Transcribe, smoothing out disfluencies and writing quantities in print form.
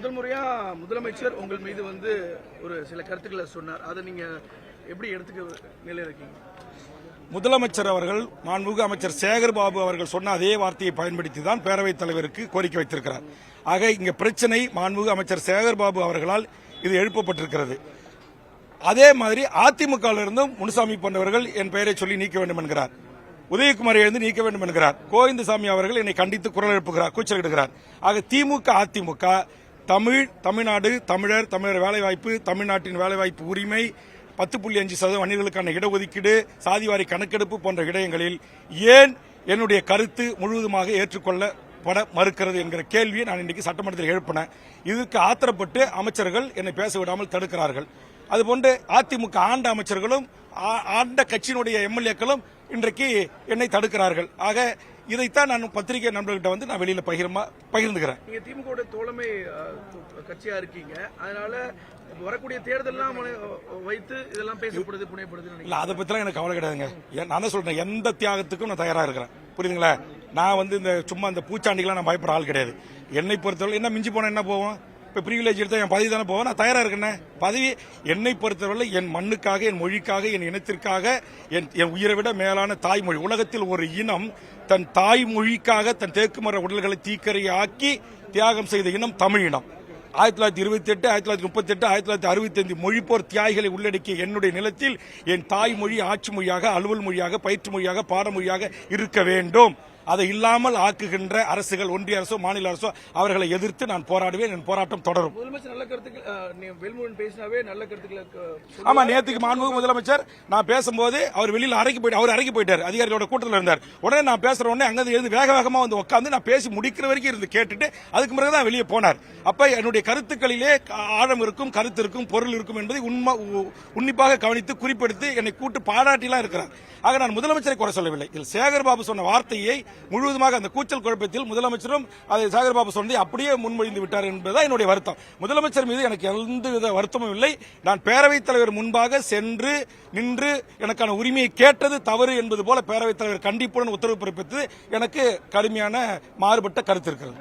முதல் முறையா முதலமைச்சர் உங்கள் மீது வந்து ஒரு சில கருத்துக்களை சொன்னார். அதை நீங்க எப்படி எடுத்துக்க நிலையில இருக்கீங்க? முதலமைச்சர் அவர்கள் மாண்புமிகு அமைச்சர் சேகர்பாபு அவர்கள் சொன்ன அதே வார்த்தையை பயன்படுத்தி தான் பேரவைத் தலைவருக்கு கோரிக்கை வைத்திருக்கிறார். ஆக இங்க பிரச்சனை மாண்புமிகு அமைச்சர் சேகர்பாபு அவர்களால் இது எழுப்பப்பட்டிருக்கிறது. அதே மாதிரி அதிமுகவிலிருந்தும் முனுசாமி போன்றவர்கள் என் பெயரை சொல்லி நீக்க வேண்டும் என்கிறார். உதயகுமாரை எழுந்து நீக்க வேண்டும் என்கிறார். கோவிந்தசாமி அவர்கள் என்னை கண்டித்து குரல் எழுப்புகிறார், கூச்சலிடுகிறார். ஆக திமுக அதிமுக தமிழ்நாடு தமிழர் வேலைவாய்ப்பு, தமிழ்நாட்டின் வேலைவாய்ப்பு உரிமை, 10.5% வன்னியர்களுக்கான இடஒதுக்கீடு, சாதிவாரி கணக்கெடுப்பு போன்ற விடயங்களில் ஏன் என்னுடைய கருத்து முழுவதுமாக ஏற்றுக்கொள்ளப்பட மறுக்கிறது என்கிற கேள்வியை நான் இன்றைக்கு சட்டமன்றத்தில் எழுப்பினேன். இதற்கு ஆத்திரப்பட்டு அமைச்சர்கள் என்னை பேச விடாமல் தடுக்கிறார்கள். அதுபோன்று அதிமுக ஆண்ட அமைச்சர்களும் ஆண்ட கட்சியினுடைய எம்எல்ஏக்களும் இன்றைக்கு என்னை தடுக்கிறார்கள். ஆக இதைத்தான் நான் பத்திரிகை நண்பர்கிட்ட வந்து நான் வெளியில பகிர்ந்துக்கிறேன். நீங்க திமுக தோழமை கட்சியா இருக்கீங்க, அதனால வரக்கூடிய தேர்தலாம் வைத்து இதெல்லாம் பேசப்படுது, புனையப்படுது. இல்ல, அதை பத்திலாம் எனக்கு கவலை கிடையாதுங்க. நான் தான் சொல்றேன், எந்த தியாகத்துக்கும் நான் தயாரா இருக்கிறேன். புரியுதுங்களா? நான் வந்து இந்த சும்மா இந்த பூச்சாண்டிக்கெல்லாம் நான் பயப்படுற ஆள் கிடையாது. என்னை பொறுத்தவரை என்ன மிஞ்சி போனா என்ன போவோம்? இப்ப பிரிவிலேஜ் எடுத்தா என் பதவி தானே போவோம். நான் தயாரா இருக்கேன். பதவி என்னை பொறுத்தவரை என் மண்ணுக்காக, என் மொழிக்காக, என் இனத்திற்காக, என் உயிரை விட மேலான தாய்மொழி. உலகத்தில் ஒரு இனம் தன் தாய்மொழிக்காக தன் தேக்குமர உடல்களை தீக்கரையாக்கி தியாகம் செய்த இனம் தமிழ் இனம். 1928, 1938, 1965 மொழிப்போர் தியாகிகளை உள்ளடக்கிய என்னுடைய நிலத்தில் என் தாய்மொழி ஆட்சி மொழியாக, அலுவல் மொழியாக, பயிற்று மொழியாக, பாடமொழியாக இருக்க வேண்டும். அதை இல்லாமல் ஆக்குகின்ற அரசுகள், ஒன்றிய அரசோ மாநில அரசோ அவர்களை எதிர்த்து நான் போராடுவேன். என் போராட்டம் தொடரும். முதலமைச்சர் நல்ல கருத்துக்கள் பேசினாவே நல்ல கருத்துக்கள். ஆமா, நேற்றுக்கு மாண்புமிகு முதலமைச்சர் நான் பேசும்போது அவர் வெளியில் அறைக்கு போயிட்டார். அதிகாரிகளோட கூட்டத்தில் இருந்தார். உடனே நான் பேசுற உடனே அங்க இருந்து வேக வேகமா வந்து உட்காந்து நான் பேசி முடிக்கிற வரைக்கும் இருந்து கேட்டுட்டு அதுக்கு பிறகுதான் வெளியே போனார். அப்ப என்னுடைய கருத்துக்களிலே ஆழம் இருக்கும், கருத்து இருக்கும், பொருள் இருக்கும் என்பதை உன்னிப்பாக கவனித்து குறிப்பெடுத்து என்னை கூட்டு பாராட்டிலாம் இருக்கிறார். ஆக நான் முதலமைச்சரை குறை சொல்லவில்லை. இதில் சேகர்பாபு சொன்ன வார்த்தையை முழுவதுமாக அந்த கூச்சல் குழப்பத்தில் முதலமைச்சரும் அதை சேகர்பாபு சொன்னதை அப்படியே முன்மொழிந்து விட்டார் என்பதுதான் என்னுடைய வருத்தம். முதலமைச்சர் மீது எனக்கு எந்தவித வருத்தமும் இல்லை. நான் பேரவைத் தலைவர் முன்பாக சென்று நின்று எனக்கான உரிமையை கேட்டது தவறு என்பது போல பேரவைத் தலைவர் கண்டிப்புடன் உத்தரவு பிறப்பித்து எனக்கு கடுமையான மாறுபட்ட கருத்து இருக்கிறது.